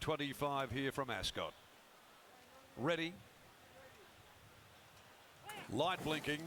3:25 here from Ascot. Ready. Light blinking.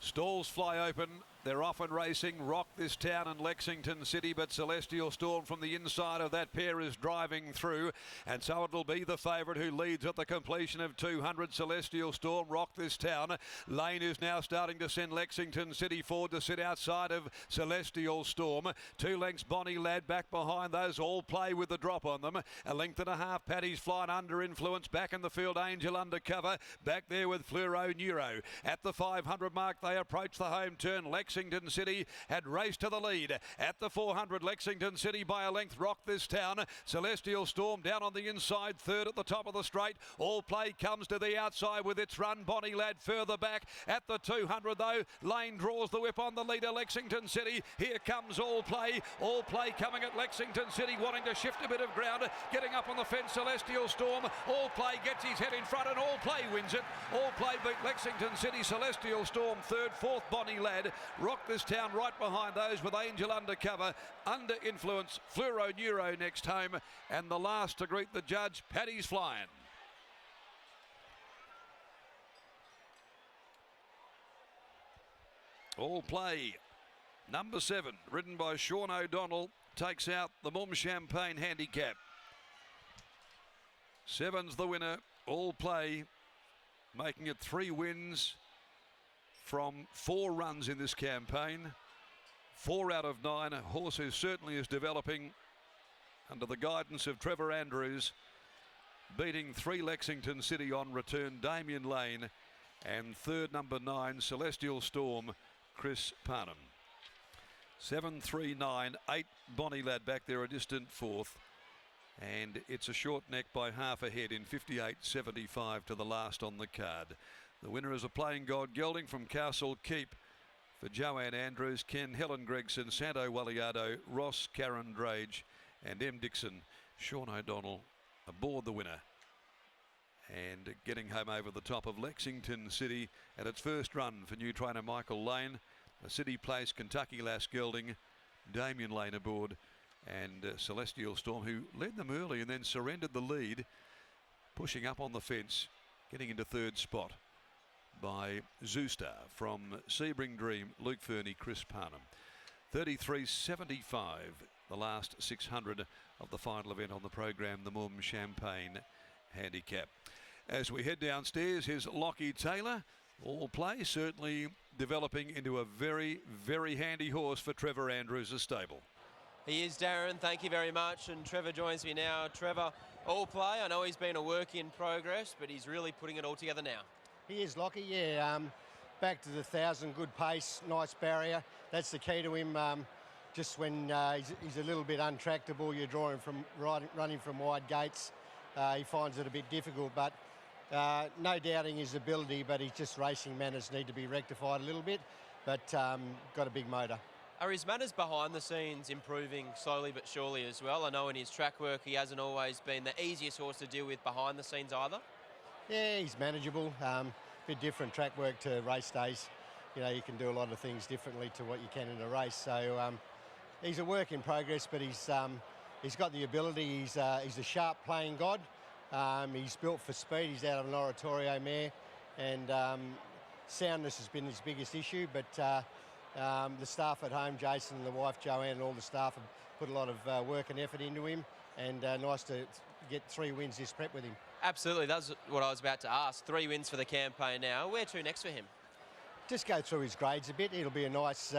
Stalls fly open. They're off and racing. Rock This Town and Lexington City, but Celestial Storm from the inside of that pair is driving through, and so it'll be the favourite who leads at the completion of 200. Celestial Storm, Rock This Town. Lane is now starting to send Lexington City forward to sit outside of Celestial Storm. 2 lengths Bonnie Lad back behind those. All Play with the drop on them. A length and a half. Paddy's Flying Under Influence. Back in the field, Angel Undercover. Back there with Fluoro Neuro. At the 500 mark, they approach the home turn. Lexington City had raced to the lead. At the 400, Lexington City by a length. Rock This Town. Celestial Storm down on the inside, third at the top of the straight. All Play comes to the outside with its run. Bonnie Lad further back. At the 200 though, Lane draws the whip on the leader, Lexington City. Here comes All Play. All Play coming at Lexington City, wanting to shift a bit of ground. Getting up on the fence, Celestial Storm. All Play gets his head in front and All Play wins it. All Play beat Lexington City. Celestial Storm third, fourth Bonnie Lad. Rock This Town right behind those with Angel Undercover. Under Influence, Fluoro Neuro next home. And the last to greet the judge, Paddy's Flying. All Play, number 7, ridden by Sean O'Donnell, takes out the Mum Champagne handicap. 7's the winner. All Play, making it 3 wins from 4 runs in this campaign. 4 out of 9. A horse who certainly is developing under the guidance of Trevor Andrews, beating 3 Lexington City on return, Damien Lane, and third, number 9, Celestial Storm, Chris Parnham. 7, 3, 9, 8 Bonnie Lad back there, a distant fourth, and it's a short neck by half a head in 58.75 to the last on the card. The winner is a Playing God gelding from Castle Keep for Joanne Andrews, Ken, Helen Gregson, Santo Walliardo, Ross, Karen Drage and M. Dixon. Sean O'Donnell aboard the winner and getting home over the top of Lexington City at its first run for new trainer Michael Lane. A City Place, Kentucky Lass gelding, Damien Lane aboard, and Celestial Storm, who led them early and then surrendered the lead, pushing up on the fence, getting into third spot by Zoostar from Sebring Dream, Luke Fernie, Chris Parnham. 33.75, the last 600 of the final event on the program, the Mum Champagne handicap. As we head downstairs, here's Lockie Taylor. All Play, certainly developing into a very, very handy horse for Trevor Andrews' stable. He is, Darren. Thank you very much. And Trevor joins me now. Trevor, All Play, I know he's been a work in progress, but he's really putting it all together now. He is, Lockie, yeah. Back to the 1,000, good pace, nice barrier. That's the key to him. Just when he's a little bit untractable, you're running from wide gates. He finds it a bit difficult, but no doubting his ability, but his just racing manners need to be rectified a little bit, but got a big motor. Are his manners behind the scenes improving slowly but surely as well? I know in his track work he hasn't always been the easiest horse to deal with behind the scenes either. Yeah, he's manageable. Bit different track work to race days. You know, you can do a lot of things differently to what you can in a race. So he's a work in progress, but he's got the ability. He's a sharp Playing God. He's built for speed. He's out of an Oratorio mare, and soundness has been his biggest issue. But the staff at home, Jason and the wife Joanne, and all the staff have put a lot of work and effort into him. And nice to get 3 wins this prep with him. Absolutely, that's what I was about to ask. 3 wins for the campaign now. Where to next for him? Just go through his grades a bit. It'll be a nice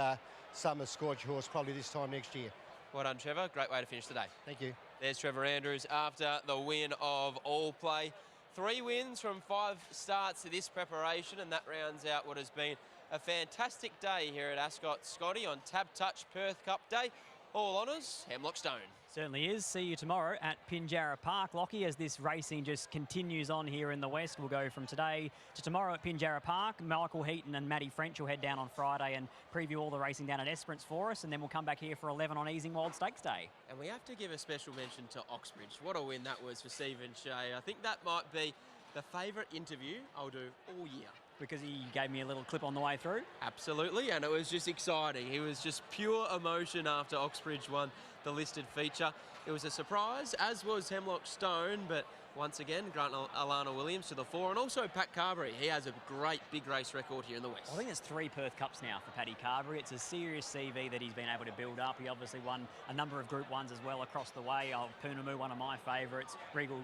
summer scorch horse probably this time next year. Well done, Trevor. Great way to finish today. Thank you. There's Trevor Andrews after the win of All Play. 3 wins from 5 starts to this preparation, and that rounds out what has been a fantastic day here at Ascot. Scotty, on Tab Touch Perth Cup Day. All honours, Hemlock Stone. Certainly is. See you tomorrow at Pinjarra Park, Lockie, as this racing just continues on here in the West. We'll go from today to tomorrow at Pinjarra Park. Michael Heaton and Matty French will head down on Friday and preview all the racing down at Esperance for us, and then we'll come back here for 11 on Easingwold Stakes Day. And we have to give a special mention to Oxbridge. What a win that was for Stephen Shea. I think that might be the favourite interview I'll do all year. Because he gave me a little clip on the way through? Absolutely, and it was just exciting. He was just pure emotion after Oxbridge won the listed feature. It was a surprise, as was Hemlock Stone, but once again, Grant Alana Williams to the fore, and also Pat Carberry. He has a great big race record here in the West. I think there's 3 Perth Cups now for Paddy Carberry. It's a serious CV that he's been able to build up. He obviously won a number of Group 1s as well across the way. Poonamoo, one of my favourites. Regal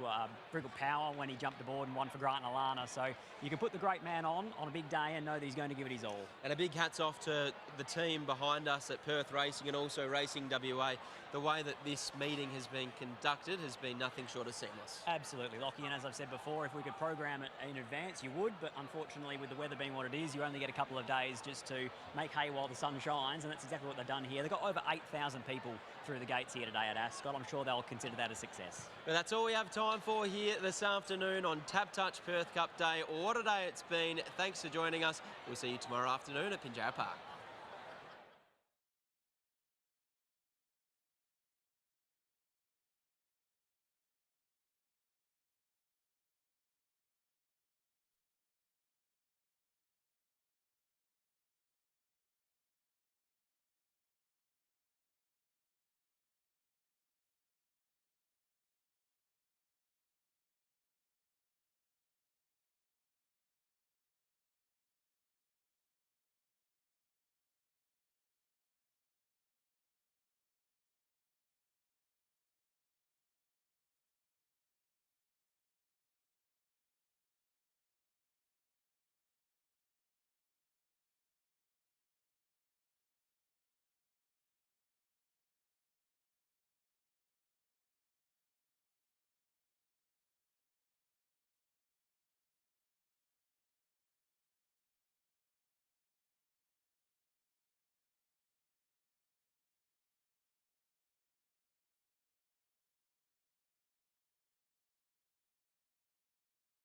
Power when he jumped aboard and won for Grant and Alana. So you can put the great man on a big day and know that he's going to give it his all. And a big hats off to the team behind us at Perth Racing and also Racing WA. The way that this meeting has been conducted has been nothing short of seamless. Absolutely, Lockie, and as I've said before, if we could program it in advance, you would, but unfortunately with the weather being what it is, you only get a couple of days just to make hay while the sun shines, and that's exactly what they've done here. They've got over 8,000 people through the gates here today at Ascot. I'm sure they'll consider that a success. But that's all we have time for here this afternoon on Tap Touch Perth Cup Day. What a day it's been. Thanks for joining us. We'll see you tomorrow afternoon at Pinjarra Park.